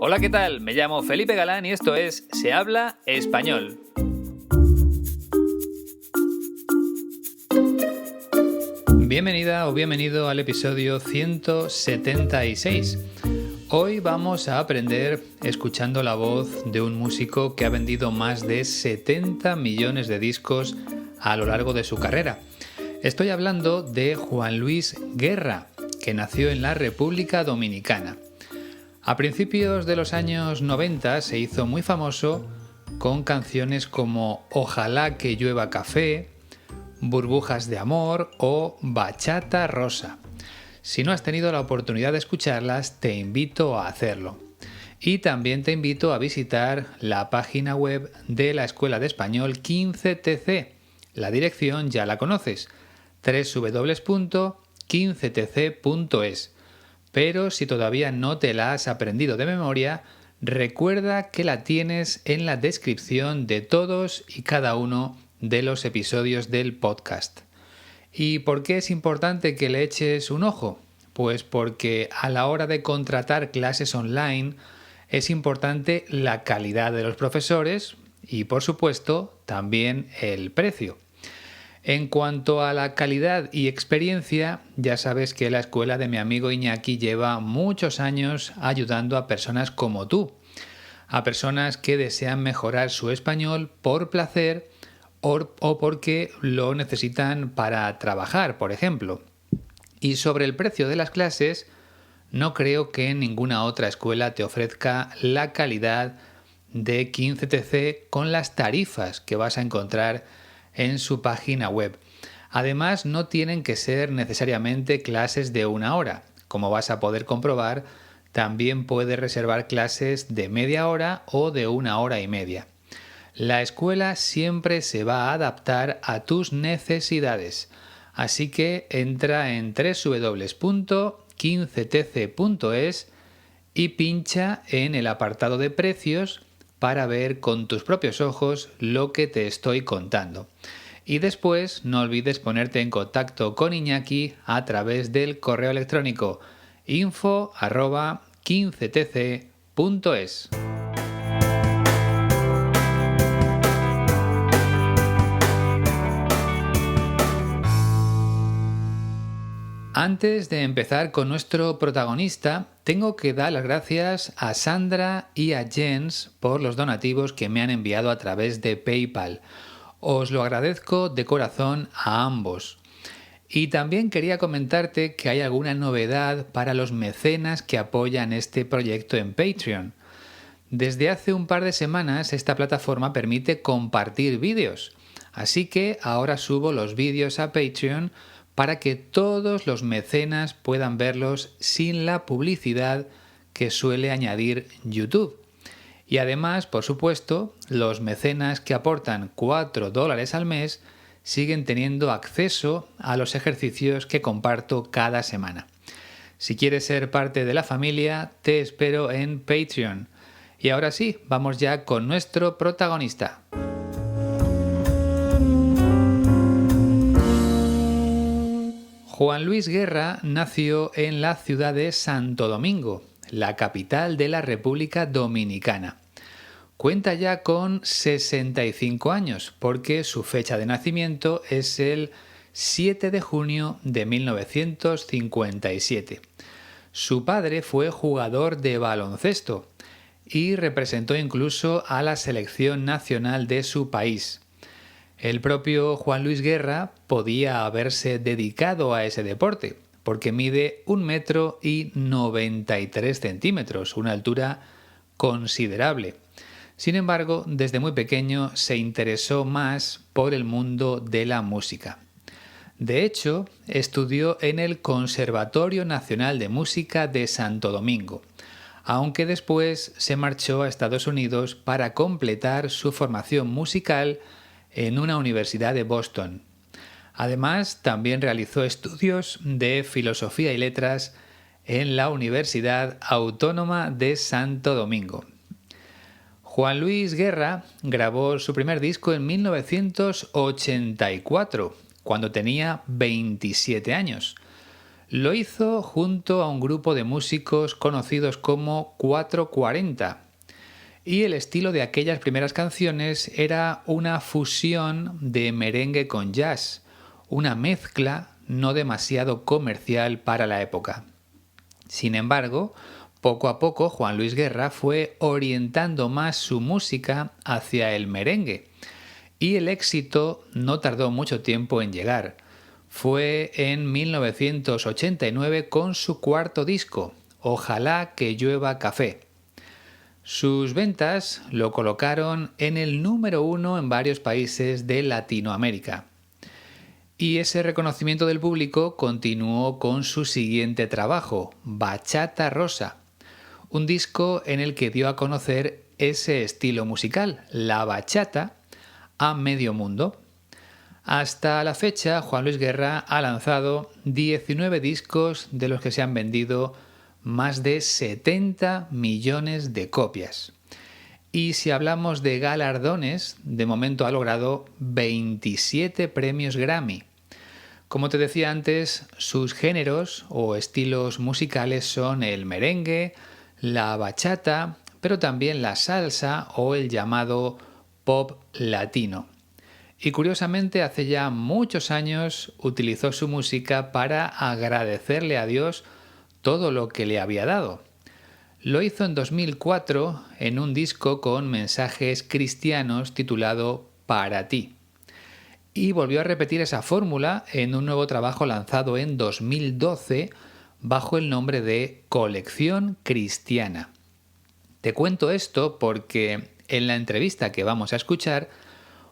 Hola, ¿qué tal? Me llamo Felipe Galán y esto es Se habla español. Bienvenida o bienvenido al episodio 176. Hoy vamos a aprender escuchando la voz de un músico que ha vendido más de 70 millones de discos a lo largo de su carrera. Estoy hablando de Juan Luis Guerra, que nació en la República Dominicana. A principios de los años 90 se hizo muy famoso con canciones como Ojalá que llueva café, Burbujas de amor o Bachata rosa. Si no has tenido la oportunidad de escucharlas, te invito a hacerlo. Y también te invito a visitar la página web de la Escuela de Español 15TC. La dirección ya la conoces, www.15tc.es. Pero si todavía no te la has aprendido de memoria, recuerda que la tienes en la descripción de todos y cada uno de los episodios del podcast. ¿Y por qué es importante que le eches un ojo? Pues porque a la hora de contratar clases online es importante la calidad de los profesores y, por supuesto, también el precio. En cuanto a la calidad y experiencia, ya sabes que la escuela de mi amigo Iñaki lleva muchos años ayudando a personas como tú, a personas que desean mejorar su español por placer o porque lo necesitan para trabajar, por ejemplo. Y sobre el precio de las clases, no creo que ninguna otra escuela te ofrezca la calidad de 15TC con las tarifas que vas a encontrar en su página web. Además, no tienen que ser necesariamente clases de 1 hora. Como vas a poder comprobar, también puedes reservar clases de media hora o de 1 hora y media. La escuela siempre se va a adaptar a tus necesidades. Así que entra en www.15tc.es y pincha en el apartado de precios para ver con tus propios ojos lo que te estoy contando. Y después no olvides ponerte en contacto con Iñaki a través del correo electrónico info@15tc.es. Antes de empezar con nuestro protagonista, tengo que dar las gracias a Sandra y a Jens por los donativos que me han enviado a través de PayPal. Os lo agradezco de corazón a ambos. Y también quería comentarte que hay alguna novedad para los mecenas que apoyan este proyecto en Patreon. Desde hace un par de semanas esta plataforma permite compartir vídeos, así que ahora subo los vídeos a Patreon para que todos los mecenas puedan verlos sin la publicidad que suele añadir YouTube. Y además, por supuesto, los mecenas que aportan $4 al mes siguen teniendo acceso a los ejercicios que comparto cada semana. Si quieres ser parte de la familia, te espero en Patreon. Y ahora sí, vamos ya con nuestro protagonista. Juan Luis Guerra nació en la ciudad de Santo Domingo, la capital de la República Dominicana. Cuenta ya con 65 años porque su fecha de nacimiento es el 7 de junio de 1957. Su padre fue jugador de baloncesto y representó incluso a la selección nacional de su país. El propio Juan Luis Guerra podía haberse dedicado a ese deporte, porque mide 1,93 m, una altura considerable. Sin embargo, desde muy pequeño se interesó más por el mundo de la música. De hecho, estudió en el Conservatorio Nacional de Música de Santo Domingo, aunque después se marchó a Estados Unidos para completar su formación musical en una universidad de Boston. Además, también realizó estudios de Filosofía y Letras en la Universidad Autónoma de Santo Domingo. Juan Luis Guerra grabó su primer disco en 1984, cuando tenía 27 años. Lo hizo junto a un grupo de músicos conocidos como 440, y el estilo de aquellas primeras canciones era una fusión de merengue con jazz, una mezcla no demasiado comercial para la época. Sin embargo, poco a poco Juan Luis Guerra fue orientando más su música hacia el merengue, y el éxito no tardó mucho tiempo en llegar. Fue en 1989 con su cuarto disco, Ojalá que llueva café. Sus ventas lo colocaron en el número 1 en varios países de Latinoamérica. Y ese reconocimiento del público continuó con su siguiente trabajo, Bachata Rosa, un disco en el que dio a conocer ese estilo musical, la bachata, a medio mundo. Hasta la fecha, Juan Luis Guerra ha lanzado 19 discos de los que se han vendido más de 70 millones de copias. Y si hablamos de galardones, de momento ha logrado 27 premios Grammy. Como te decía antes, sus géneros o estilos musicales son el merengue, la bachata, pero también la salsa o el llamado pop latino. Y curiosamente, hace ya muchos años utilizó su música para agradecerle a Dios todo lo que le había dado. Lo hizo en 2004 en un disco con mensajes cristianos titulado Para ti. Y volvió a repetir esa fórmula en un nuevo trabajo lanzado en 2012 bajo el nombre de Colección Cristiana. Te cuento esto porque en la entrevista que vamos a escuchar,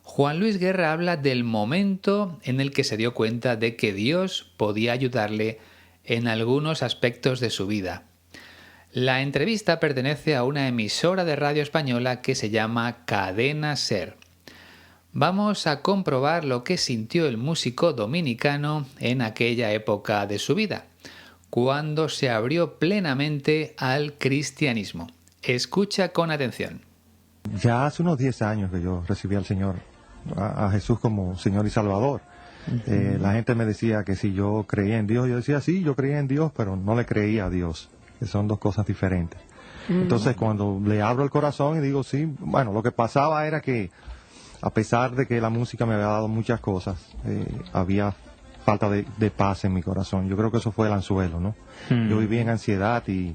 Juan Luis Guerra habla del momento en el que se dio cuenta de que Dios podía ayudarle en algunos aspectos de su vida. La entrevista pertenece a una emisora de radio española que se llama Cadena Ser. Vamos a comprobar lo que sintió el músico dominicano en aquella época de su vida, cuando se abrió plenamente al cristianismo. Escucha con atención. Ya hace unos 10 años que yo recibí al Señor, a Jesús como Señor y Salvador. La gente me decía que si yo creía en Dios, yo decía sí, yo creía en Dios, pero no le creía a Dios, que son dos cosas diferentes. Entonces cuando le abro el corazón y digo sí, bueno, lo que pasaba era que a pesar de que la música me había dado muchas cosas, había falta de paz en mi corazón. Yo creo que eso fue el anzuelo, ¿no? Yo vivía en ansiedad y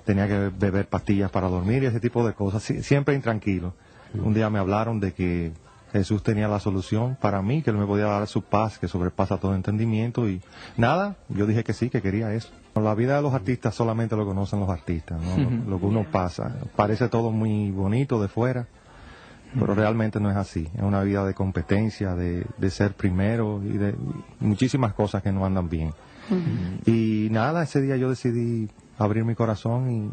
tenía que beber pastillas para dormir y ese tipo de cosas, siempre intranquilo. Un día me hablaron de que Jesús tenía la solución para mí, que Él me podía dar su paz, que sobrepasa todo entendimiento, y nada, yo dije que sí, que quería eso. La vida de los artistas solamente lo conocen los artistas, ¿no? Lo que uno pasa. Parece todo muy bonito de fuera, pero realmente no es así. Es una vida de competencia, de ser primero y de muchísimas cosas que no andan bien. Y nada, ese día yo decidí abrir mi corazón y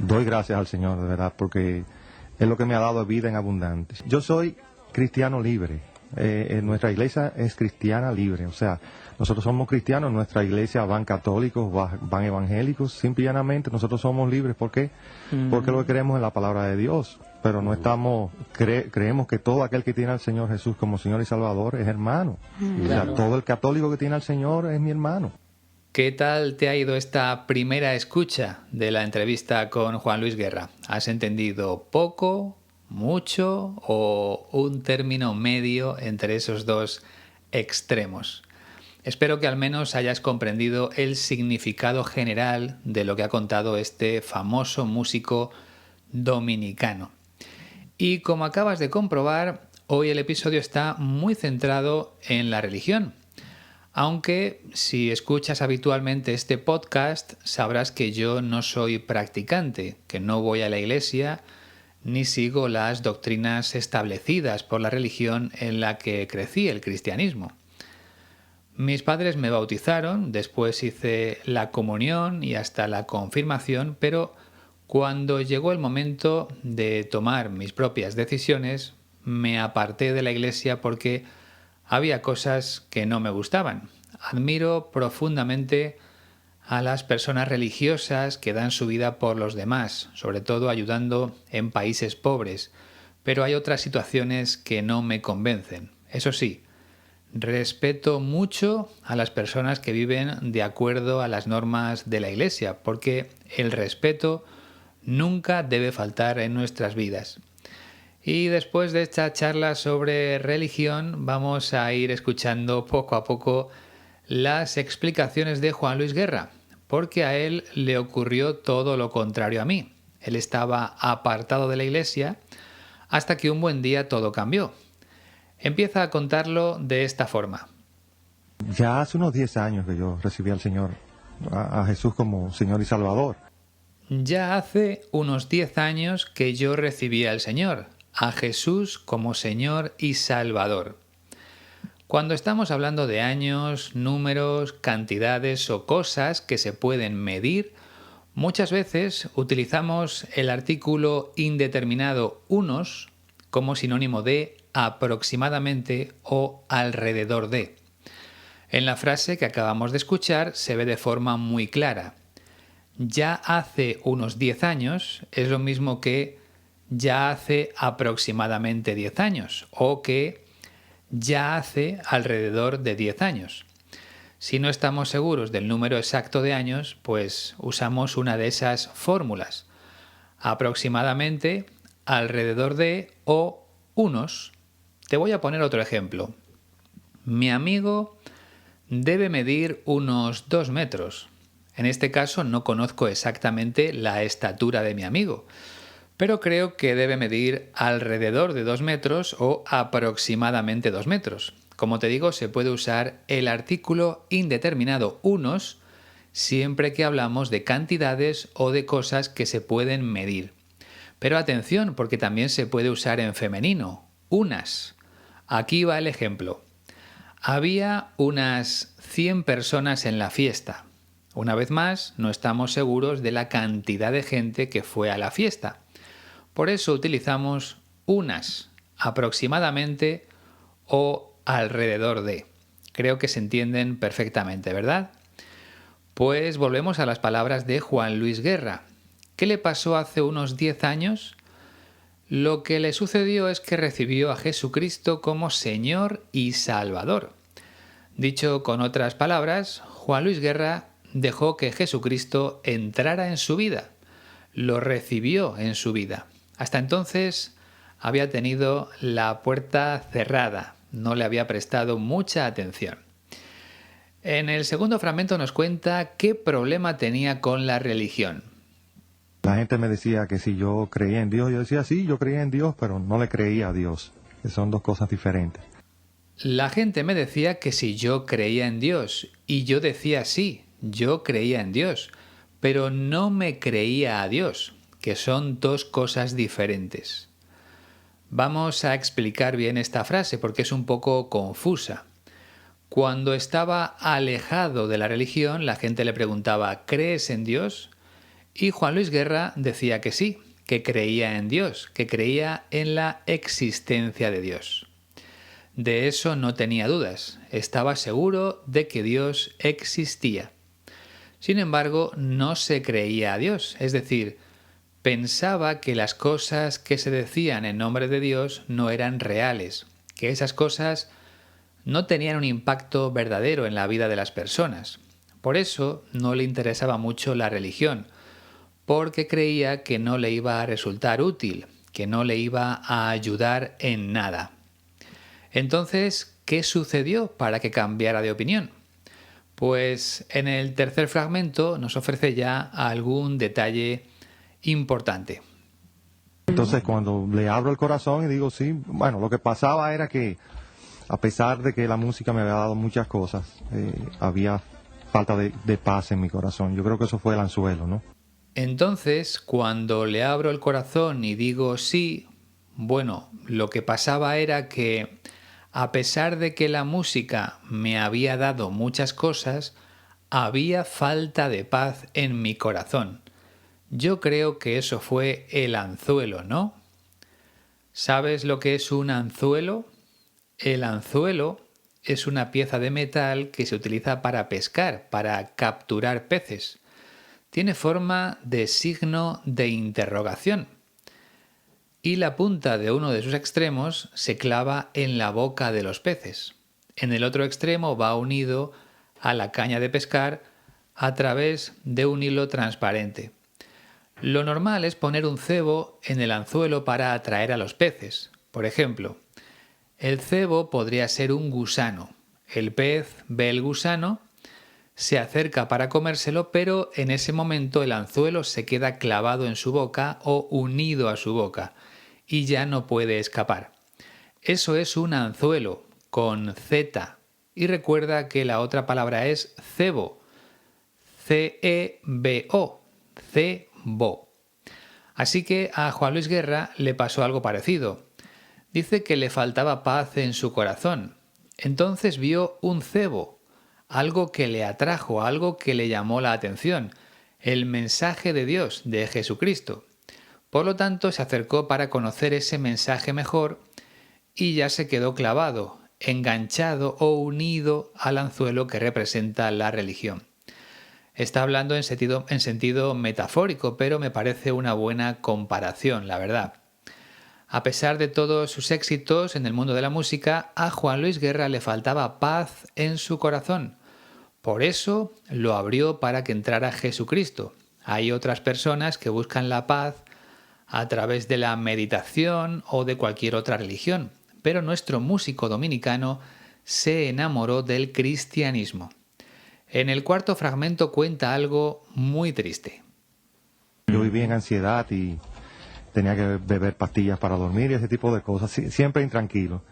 doy gracias al Señor, de verdad, porque es lo que me ha dado vida en abundante. Yo soy cristiano libre. Nuestra iglesia es cristiana libre, o sea, nosotros somos cristianos, en nuestra iglesia van católicos, van evangélicos, simple y llanamente nosotros somos libres. ¿Por qué? Porque lo que creemos en la palabra de Dios, pero no estamos, creemos que todo aquel que tiene al Señor Jesús como Señor y Salvador es hermano. O sea, todo el católico que tiene al Señor es mi hermano. ¿Qué tal te ha ido esta primera escucha de la entrevista con Juan Luis Guerra? ¿Has entendido poco, mucho o un término medio entre esos dos extremos? Espero que al menos hayas comprendido el significado general de lo que ha contado este famoso músico dominicano. Y como acabas de comprobar, hoy el episodio está muy centrado en la religión. Aunque si escuchas habitualmente este podcast, sabrás que yo no soy practicante, que no voy a la iglesia, ni sigo las doctrinas establecidas por la religión en la que crecí, el cristianismo. Mis padres me bautizaron, después hice la comunión y hasta la confirmación, pero cuando llegó el momento de tomar mis propias decisiones, me aparté de la iglesia porque había cosas que no me gustaban. Admiro profundamente a las personas religiosas que dan su vida por los demás, sobre todo ayudando en países pobres, pero hay otras situaciones que no me convencen. Eso sí, Respeto mucho a las personas que viven de acuerdo a las normas de la Iglesia, porque el respeto nunca debe faltar en nuestras vidas. Y después de esta charla sobre religión, vamos a ir escuchando poco a poco las explicaciones de Juan Luis Guerra, porque a él le ocurrió todo lo contrario a mí. Él estaba apartado de la Iglesia hasta que un buen día todo cambió. Empieza a contarlo de esta forma. Ya hace unos 10 años que yo recibí al Señor, a Jesús como Señor y Salvador. Ya hace unos 10 años que yo recibí al Señor, a Jesús como Señor y Salvador. Cuando estamos hablando de años, números, cantidades o cosas que se pueden medir, muchas veces utilizamos el artículo indeterminado unos como sinónimo de aproximadamente o alrededor de. En la frase que acabamos de escuchar se ve de forma muy clara. Ya hace unos 10 años es lo mismo que ya hace aproximadamente 10 años o que ya hace alrededor de 10 años. Si no estamos seguros del número exacto de años, pues usamos una de esas fórmulas. Aproximadamente, alrededor de o unos. Te voy a poner otro ejemplo. Mi amigo debe medir unos 2 metros. En este caso no conozco exactamente la estatura de mi amigo, pero creo que debe medir alrededor de 2 metros o aproximadamente 2 metros. Como te digo, se puede usar el artículo indeterminado unos siempre que hablamos de cantidades o de cosas que se pueden medir. Pero atención, porque también se puede usar en femenino, unas. Aquí va el ejemplo. Había unas 100 personas en la fiesta. Una vez más, no estamos seguros de la cantidad de gente que fue a la fiesta. Por eso utilizamos unas, aproximadamente o alrededor de. Creo que se entienden perfectamente, ¿verdad? Pues volvemos a las palabras de Juan Luis Guerra. ¿Qué le pasó hace unos 10 años? Lo que le sucedió es que recibió a Jesucristo como Señor y Salvador. Dicho con otras palabras, Juan Luis Guerra dejó que Jesucristo entrara en su vida. Lo recibió en su vida. Hasta entonces había tenido la puerta cerrada, no le había prestado mucha atención. En el segundo fragmento nos cuenta qué problema tenía con la religión. La gente me decía que si yo creía en Dios, yo decía sí, yo creía en Dios, pero no le creía a Dios, que son dos cosas diferentes. La gente me decía que si yo creía en Dios, y yo decía sí, yo creía en Dios, pero no me creía a Dios, que son dos cosas diferentes. Vamos a explicar bien esta frase porque es un poco confusa. Cuando estaba alejado de la religión, la gente le preguntaba ¿crees en Dios? Y Juan Luis Guerra decía que sí, que creía en Dios, que creía en la existencia de Dios. De eso no tenía dudas, estaba seguro de que Dios existía. Sin embargo, no se creía a Dios, es decir, pensaba que las cosas que se decían en nombre de Dios no eran reales, que esas cosas no tenían un impacto verdadero en la vida de las personas. Por eso no le interesaba mucho la religión, porque creía que no le iba a resultar útil, que no le iba a ayudar en nada. Entonces, ¿qué sucedió para que cambiara de opinión? Pues en el tercer fragmento nos ofrece ya algún detalle importante. Entonces cuando le abro el corazón y digo sí, bueno, lo que pasaba era que a pesar de que la música me había dado muchas cosas, había falta de paz en mi corazón. Yo creo que eso fue el anzuelo, ¿no? Entonces, cuando le abro el corazón y digo sí, bueno, lo que pasaba era que a pesar de que la música me había dado muchas cosas, había falta de paz en mi corazón. Yo creo que eso fue el anzuelo, ¿no? ¿Sabes lo que es un anzuelo? El anzuelo es una pieza de metal que se utiliza para pescar, para capturar peces. Tiene forma de signo de interrogación y la punta de uno de sus extremos se clava en la boca de los peces. En el otro extremo va unido a la caña de pescar a través de un hilo transparente. Lo normal es poner un cebo en el anzuelo para atraer a los peces. Por ejemplo, el cebo podría ser un gusano. El pez ve el gusano, se acerca para comérselo, pero en ese momento el anzuelo se queda clavado en su boca o unido a su boca y ya no puede escapar. Eso es un anzuelo con Z. Y recuerda que la otra palabra es cebo. C-E-B-O. Cebo. Así que a Juan Luis Guerra le pasó algo parecido. Dice que le faltaba paz en su corazón. Entonces vio un cebo, algo que le atrajo, algo que le llamó la atención, el mensaje de Dios, de Jesucristo. Por lo tanto, se acercó para conocer ese mensaje mejor y ya se quedó clavado, enganchado o unido al anzuelo que representa la religión. Está hablando en sentido metafórico, pero me parece una buena comparación, la verdad. A pesar de todos sus éxitos en el mundo de la música, a Juan Luis Guerra le faltaba paz en su corazón. Por eso lo abrió para que entrara Jesucristo. Hay otras personas que buscan la paz a través de la meditación o de cualquier otra religión, pero nuestro músico dominicano se enamoró del cristianismo. En el cuarto fragmento cuenta algo muy triste. Yo vivía en ansiedad y tenía que beber pastillas para dormir y ese tipo de cosas, siempre intranquilo.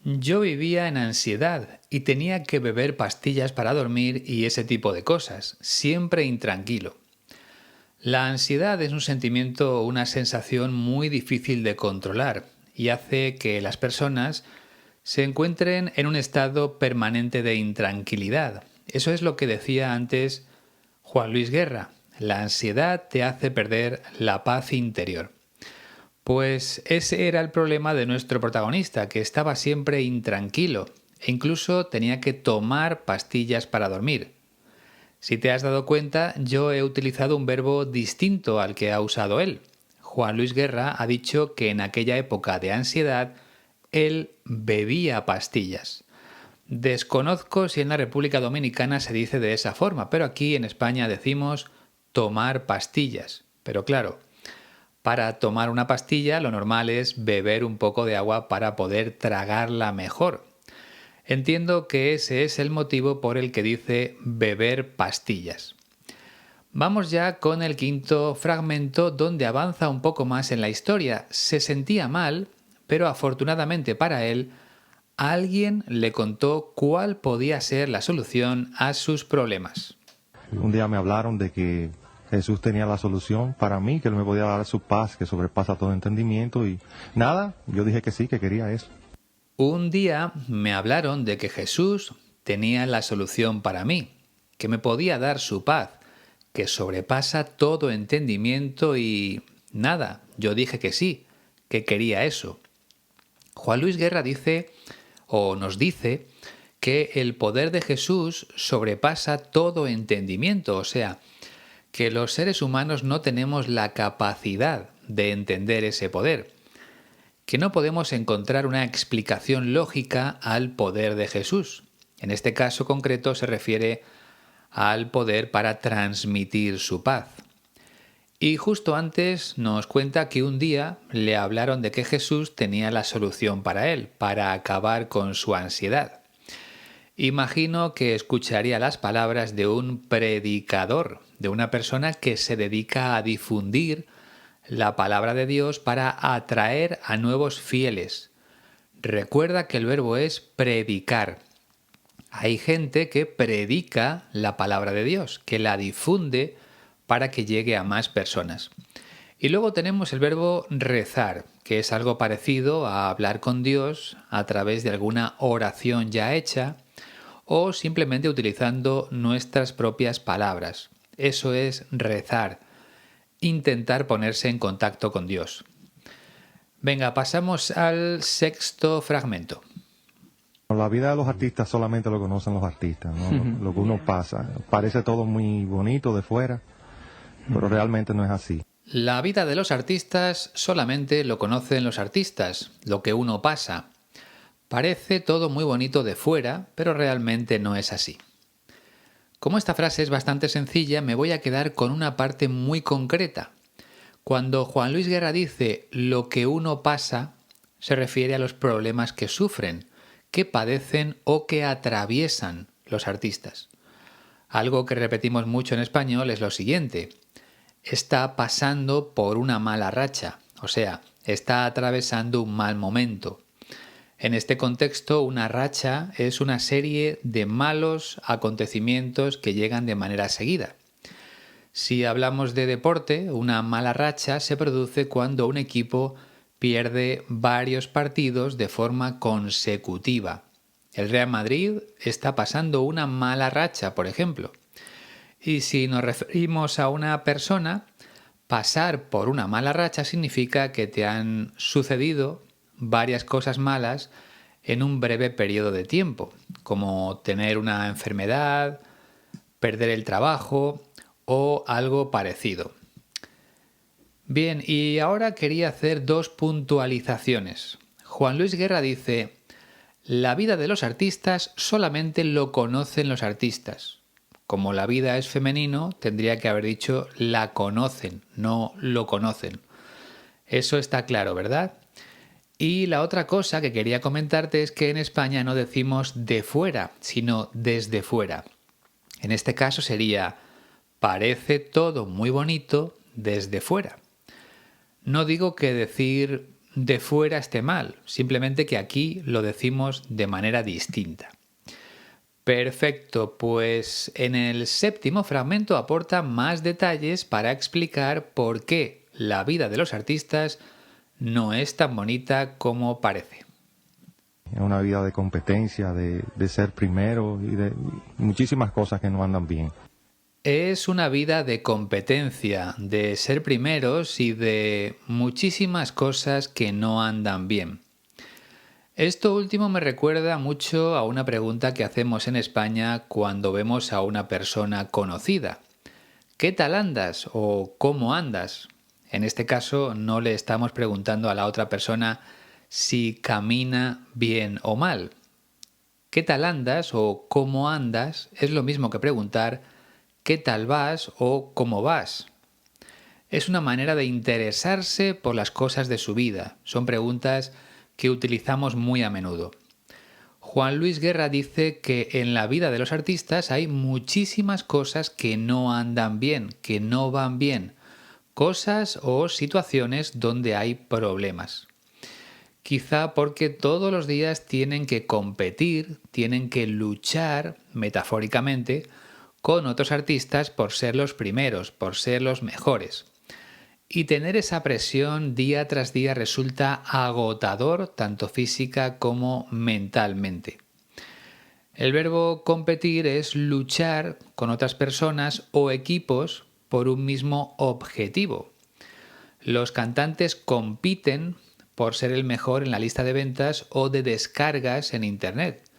Yo vivía en ansiedad y tenía que beber pastillas para dormir y ese tipo de cosas, siempre intranquilo. La ansiedad es un sentimiento, una sensación muy difícil de controlar y hace que las personas se encuentren en un estado permanente de intranquilidad. Eso es lo que decía antes Juan Luis Guerra. La ansiedad te hace perder la paz interior. Pues ese era el problema de nuestro protagonista, que estaba siempre intranquilo e incluso tenía que tomar pastillas para dormir. Si te has dado cuenta, yo he utilizado un verbo distinto al que ha usado él. Juan Luis Guerra ha dicho que en aquella época de ansiedad él bebía pastillas. Desconozco si en la República Dominicana se dice de esa forma, pero aquí en España decimos tomar pastillas. Pero claro, para tomar una pastilla lo normal es beber un poco de agua para poder tragarla mejor. Entiendo que ese es el motivo por el que dice beber pastillas. Vamos ya con el quinto fragmento donde avanza un poco más en la historia. Se sentía mal, pero afortunadamente para él, alguien le contó cuál podía ser la solución a sus problemas. Un día me hablaron de que Jesús tenía la solución para mí, que Él me podía dar su paz que sobrepasa todo entendimiento y nada, yo dije que sí, que quería eso. Un día me hablaron de que Jesús tenía la solución para mí, que me podía dar su paz, que sobrepasa todo entendimiento y nada, yo dije que sí, que quería eso. Juan Luis Guerra dice, o nos dice, que el poder de Jesús sobrepasa todo entendimiento, o sea, que los seres humanos no tenemos la capacidad de entender ese poder, que no podemos encontrar una explicación lógica al poder de Jesús. En este caso concreto se refiere al poder para transmitir su paz. Y justo antes nos cuenta que un día le hablaron de que Jesús tenía la solución para él, para acabar con su ansiedad. Imagino que escucharía las palabras de un predicador, de una persona que se dedica a difundir la palabra de Dios para atraer a nuevos fieles. Recuerda que el verbo es predicar. Hay gente que predica la palabra de Dios, que la difunde para que llegue a más personas. Y luego tenemos el verbo rezar, que es algo parecido a hablar con Dios a través de alguna oración ya hecha o simplemente utilizando nuestras propias palabras. Eso es rezar, intentar ponerse en contacto con Dios. Venga, pasamos al sexto fragmento. La vida de los artistas solamente lo conocen los artistas, ¿no? Lo que uno pasa. Parece todo muy bonito de fuera, pero realmente no es así. La vida de los artistas solamente lo conocen los artistas, lo que uno pasa. Parece todo muy bonito de fuera, pero realmente no es así. Como esta frase es bastante sencilla, me voy a quedar con una parte muy concreta. Cuando Juan Luis Guerra dice lo que uno pasa, se refiere a los problemas que sufren, que padecen o que atraviesan los artistas. Algo que repetimos mucho en español es lo siguiente: está pasando por una mala racha, o sea, está atravesando un mal momento. En este contexto, una racha es una serie de malos acontecimientos que llegan de manera seguida. Si hablamos de deporte, una mala racha se produce cuando un equipo pierde varios partidos de forma consecutiva. El Real Madrid está pasando una mala racha, por ejemplo. Y si nos referimos a una persona, pasar por una mala racha significa que te han sucedido varias cosas malas en un breve periodo de tiempo, como tener una enfermedad, perder el trabajo o algo parecido. Bien, y ahora quería hacer dos puntualizaciones. Juan Luis Guerra dice: la vida de los artistas solamente lo conocen los artistas. Como la vida es femenino, tendría que haber dicho la conocen, no lo conocen. Eso está claro, ¿verdad? Y la otra cosa que quería comentarte es que en España no decimos de fuera, sino desde fuera. En este caso sería: parece todo muy bonito desde fuera. No digo que decir de fuera esté mal, simplemente que aquí lo decimos de manera distinta. Perfecto, pues en el séptimo fragmento aporta más detalles para explicar por qué la vida de los artistas no es tan bonita como parece. Es una vida de competencia, de ser primero y de muchísimas cosas que no andan bien. Es una vida de competencia, de ser primeros y de muchísimas cosas que no andan bien. Esto último me recuerda mucho a una pregunta que hacemos en España cuando vemos a una persona conocida. ¿Qué tal andas? O ¿cómo andas? En este caso no le estamos preguntando a la otra persona si camina bien o mal. ¿Qué tal andas? O ¿cómo andas? Es lo mismo que preguntar ¿qué tal vas? O ¿cómo vas? Es una manera de interesarse por las cosas de su vida. Son preguntas que utilizamos muy a menudo. Juan Luis Guerra dice que en la vida de los artistas hay muchísimas cosas que no andan bien, que no van bien, cosas o situaciones donde hay problemas. Quizá porque todos los días tienen que competir, tienen que luchar, metafóricamente, con otros artistas por ser los primeros, por ser los mejores. Y tener esa presión día tras día resulta agotador tanto física como mentalmente. El verbo competir es luchar con otras personas o equipos por un mismo objetivo. Los cantantes compiten por ser el mejor en la lista de ventas o de descargas en Internet.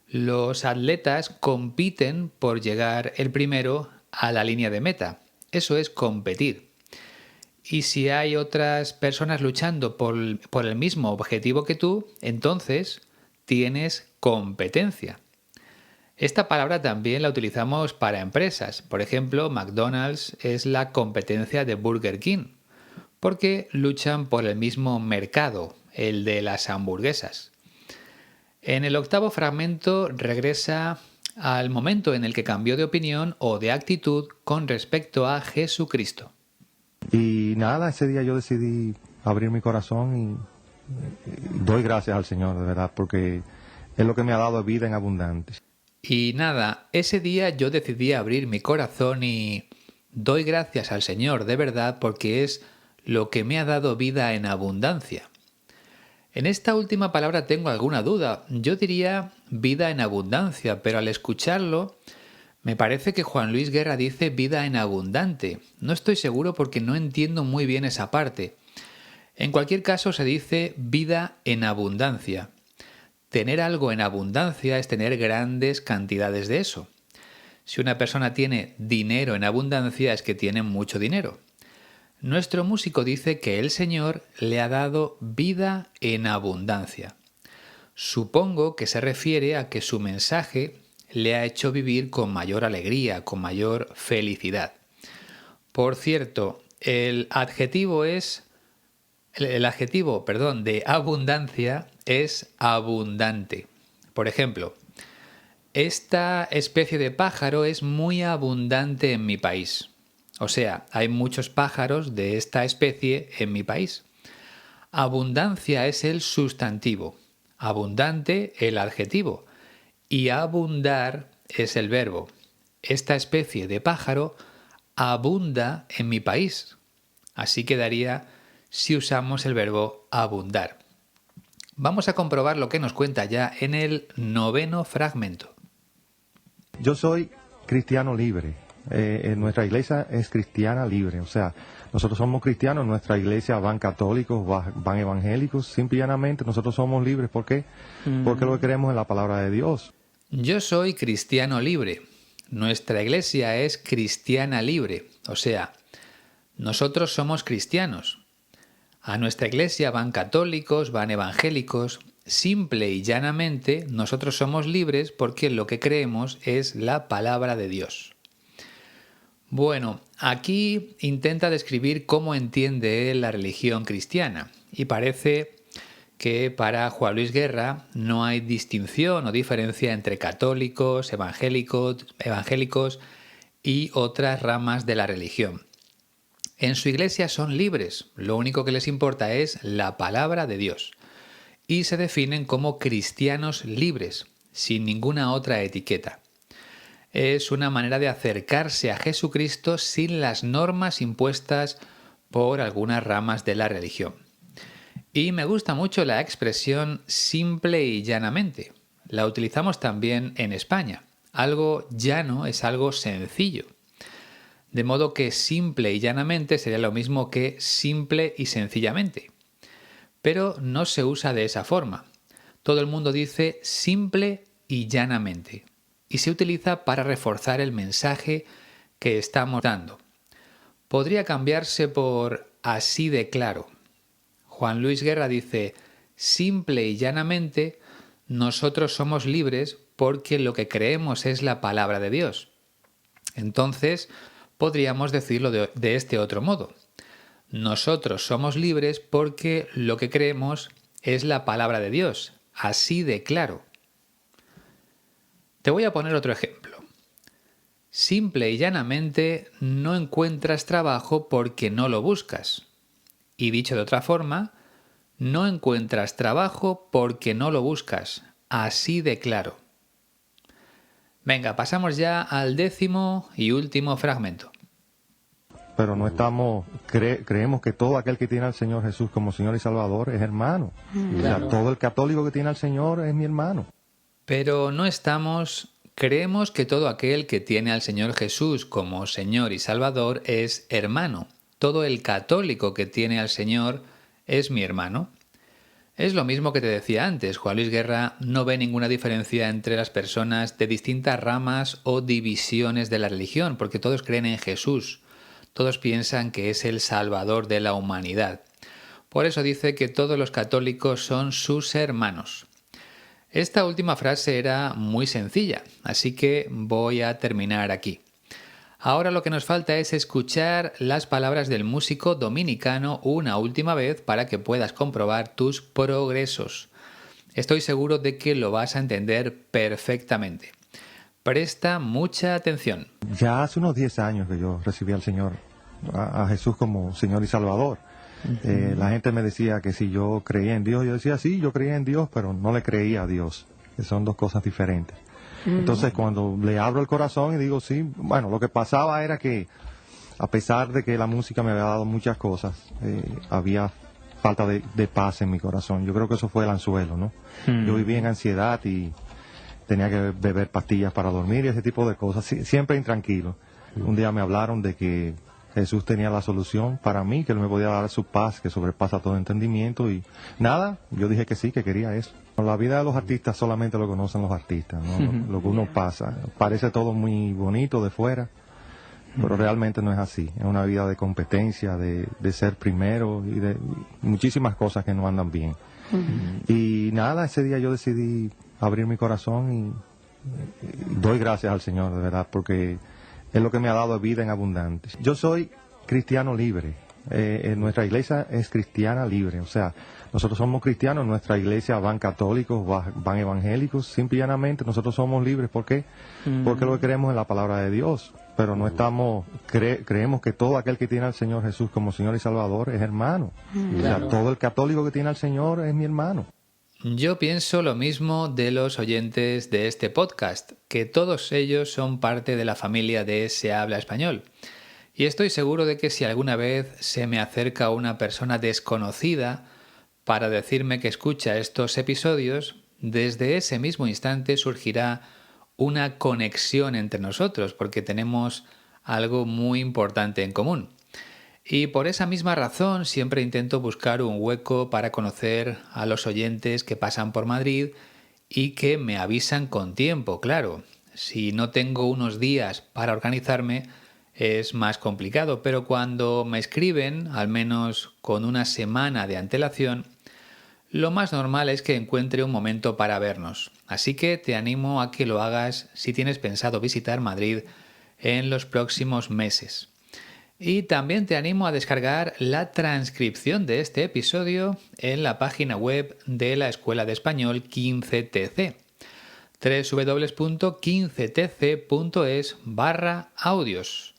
Los atletas compiten por llegar el primero a la línea de meta. Eso es competir. Y si hay otras personas luchando por el mismo objetivo que tú, entonces tienes competencia. Esta palabra también la utilizamos para empresas. Por ejemplo, McDonald's es la competencia de Burger King, porque luchan por el mismo mercado, el de las hamburguesas. En el octavo fragmento regresa al momento en el que cambió de opinión o de actitud con respecto a Jesucristo. Y nada, ese día yo decidí abrir mi corazón y doy gracias al Señor, de verdad, porque es lo que me ha dado vida en abundancia. Y nada, ese día yo decidí abrir mi corazón y doy gracias al Señor, de verdad, porque es lo que me ha dado vida en abundancia. En esta última palabra tengo alguna duda. Yo diría vida en abundancia, pero al escucharlo me parece que Juan Luis Guerra dice vida en abundante. No estoy seguro porque no entiendo muy bien esa parte. En cualquier caso se dice vida en abundancia. Tener algo en abundancia es tener grandes cantidades de eso. Si una persona tiene dinero en abundancia es que tiene mucho dinero. Nuestro músico dice que el Señor le ha dado vida en abundancia. Supongo que se refiere a que su mensaje le ha hecho vivir con mayor alegría, con mayor felicidad. Por cierto, el adjetivo de abundancia es abundante. Por ejemplo, esta especie de pájaro es muy abundante en mi país. O sea, hay muchos pájaros de esta especie en mi país. Abundancia es el sustantivo, abundante el adjetivo y abundar es el verbo. Esta especie de pájaro abunda en mi país. Así quedaría si usamos el verbo abundar. Vamos a comprobar lo que nos cuenta ya en el 9º fragmento. Yo soy cristiano libre. Nuestra iglesia es cristiana libre. O sea, nosotros somos cristianos, en nuestra iglesia van católicos, van evangélicos. Simple y llanamente nosotros somos libres. ¿Por qué? Porque lo que creemos en la palabra de Dios. Yo soy cristiano libre. Nuestra iglesia es cristiana libre. O sea, nosotros somos cristianos. A nuestra iglesia van católicos, van evangélicos. Simple y llanamente, nosotros somos libres porque lo que creemos es la palabra de Dios. Bueno, aquí intenta describir cómo entiende él la religión cristiana y parece que para Juan Luis Guerra no hay distinción o diferencia entre católicos, evangélicos y otras ramas de la religión. En su iglesia son libres, lo único que les importa es la palabra de Dios. Y se definen como cristianos libres, sin ninguna otra etiqueta. Es una manera de acercarse a Jesucristo sin las normas impuestas por algunas ramas de la religión. Y me gusta mucho la expresión simple y llanamente. La utilizamos también en España. Algo llano es algo sencillo. De modo que simple y llanamente sería lo mismo que simple y sencillamente. Pero no se usa de esa forma. Todo el mundo dice simple y llanamente. Y se utiliza para reforzar el mensaje que estamos dando. Podría cambiarse por así de claro. Juan Luis Guerra dice, simple y llanamente, nosotros somos libres porque lo que creemos es la palabra de Dios. Entonces, podríamos decirlo de este otro modo. Nosotros somos libres porque lo que creemos es la palabra de Dios, así de claro. Te voy a poner otro ejemplo. Simple y llanamente, no encuentras trabajo porque no lo buscas. Y dicho de otra forma, no encuentras trabajo porque no lo buscas, así de claro. Venga, pasamos ya al 10º y último fragmento. Pero no estamos, creemos que todo aquel que tiene al Señor Jesús como Señor y Salvador es hermano. Claro. O sea, todo el católico que tiene al Señor es mi hermano. Pero creemos que todo aquel que tiene al Señor Jesús como Señor y Salvador es hermano. Todo el católico que tiene al Señor es mi hermano. Es lo mismo que te decía antes, Juan Luis Guerra no ve ninguna diferencia entre las personas de distintas ramas o divisiones de la religión, porque todos creen en Jesús. Todos piensan que es el Salvador de la humanidad. Por eso dice que todos los católicos son sus hermanos. Esta última frase era muy sencilla, así que voy a terminar aquí. Ahora lo que nos falta es escuchar las palabras del músico dominicano una última vez para que puedas comprobar tus progresos. Estoy seguro de que lo vas a entender perfectamente. Presta mucha atención. Ya hace unos 10 años que yo recibí al Señor, a Jesús como Señor y Salvador. La gente me decía que si yo creía en Dios, yo decía sí, yo creía en Dios, pero no le creía a Dios, que son dos cosas diferentes. Entonces cuando le abro el corazón y digo sí, bueno, lo que pasaba era que a pesar de que la música me había dado muchas cosas, había falta de paz en mi corazón. Yo creo que eso fue el anzuelo, ¿no? Yo vivía en ansiedad y tenía que beber pastillas para dormir y ese tipo de cosas, siempre intranquilo. Un día me hablaron de que Jesús tenía la solución para mí, que Él me podía dar su paz que sobrepasa todo entendimiento y nada, yo dije que sí, que quería eso. La vida de los artistas solamente lo conocen los artistas, ¿no? Lo que uno pasa. Parece todo muy bonito de fuera, pero realmente no es así. Es una vida de competencia, de ser primero y de muchísimas cosas que no andan bien. Y nada, ese día yo decidí abrir mi corazón y doy gracias al Señor, de verdad, porque es lo que me ha dado vida en abundante. Yo soy cristiano libre. Nuestra iglesia es cristiana libre, o sea, nosotros somos cristianos, en nuestra iglesia van católicos, van evangélicos, simple y llanamente nosotros somos libres. ¿Por qué? Porque lo que creemos en la palabra de Dios, pero no estamos, creemos que todo aquel que tiene al Señor Jesús como Señor y Salvador es hermano. O sea, todo el católico que tiene al Señor es mi hermano. Yo pienso lo mismo de los oyentes de este podcast, que todos ellos son parte de la familia de Se Habla Español. Y estoy seguro de que si alguna vez se me acerca una persona desconocida para decirme que escucha estos episodios, desde ese mismo instante surgirá una conexión entre nosotros, porque tenemos algo muy importante en común. Y por esa misma razón siempre intento buscar un hueco para conocer a los oyentes que pasan por Madrid y que me avisan con tiempo, claro. Si no tengo unos días para organizarme, es más complicado, pero cuando me escriben, al menos con una semana de antelación, lo más normal es que encuentre un momento para vernos. Así que te animo a que lo hagas si tienes pensado visitar Madrid en los próximos meses. Y también te animo a descargar la transcripción de este episodio en la página web de la Escuela de Español 15TC. www.15tc.es/audios.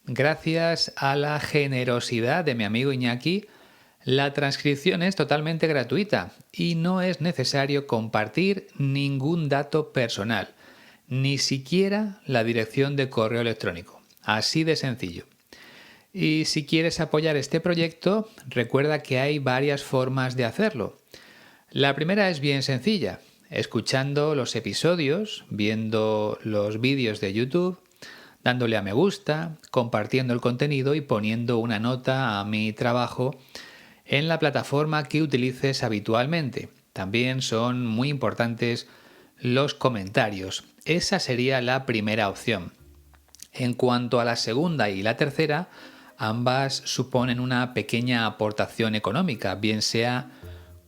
Gracias a la generosidad de mi amigo Iñaki, la transcripción es totalmente gratuita y no es necesario compartir ningún dato personal, ni siquiera la dirección de correo electrónico. Así de sencillo. Y si quieres apoyar este proyecto, recuerda que hay varias formas de hacerlo. La primera es bien sencilla, escuchando los episodios, viendo los vídeos de YouTube, dándole a me gusta, compartiendo el contenido y poniendo una nota a mi trabajo en la plataforma que utilices habitualmente. También son muy importantes los comentarios. Esa sería la primera opción. En cuanto a la segunda y la tercera, ambas suponen una pequeña aportación económica, bien sea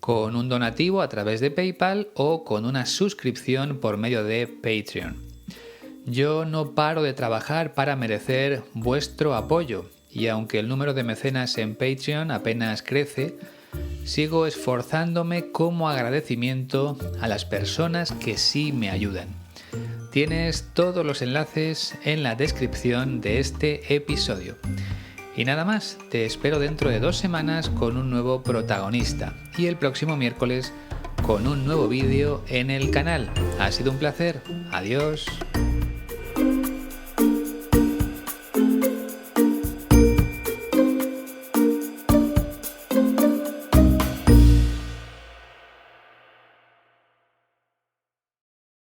con un donativo a través de PayPal o con una suscripción por medio de Patreon. Yo no paro de trabajar para merecer vuestro apoyo y aunque el número de mecenas en Patreon apenas crece, sigo esforzándome como agradecimiento a las personas que sí me ayudan. Tienes todos los enlaces en la descripción de este episodio. Y nada más, te espero dentro de 2 semanas con un nuevo protagonista y el próximo miércoles con un nuevo vídeo en el canal. Ha sido un placer. Adiós.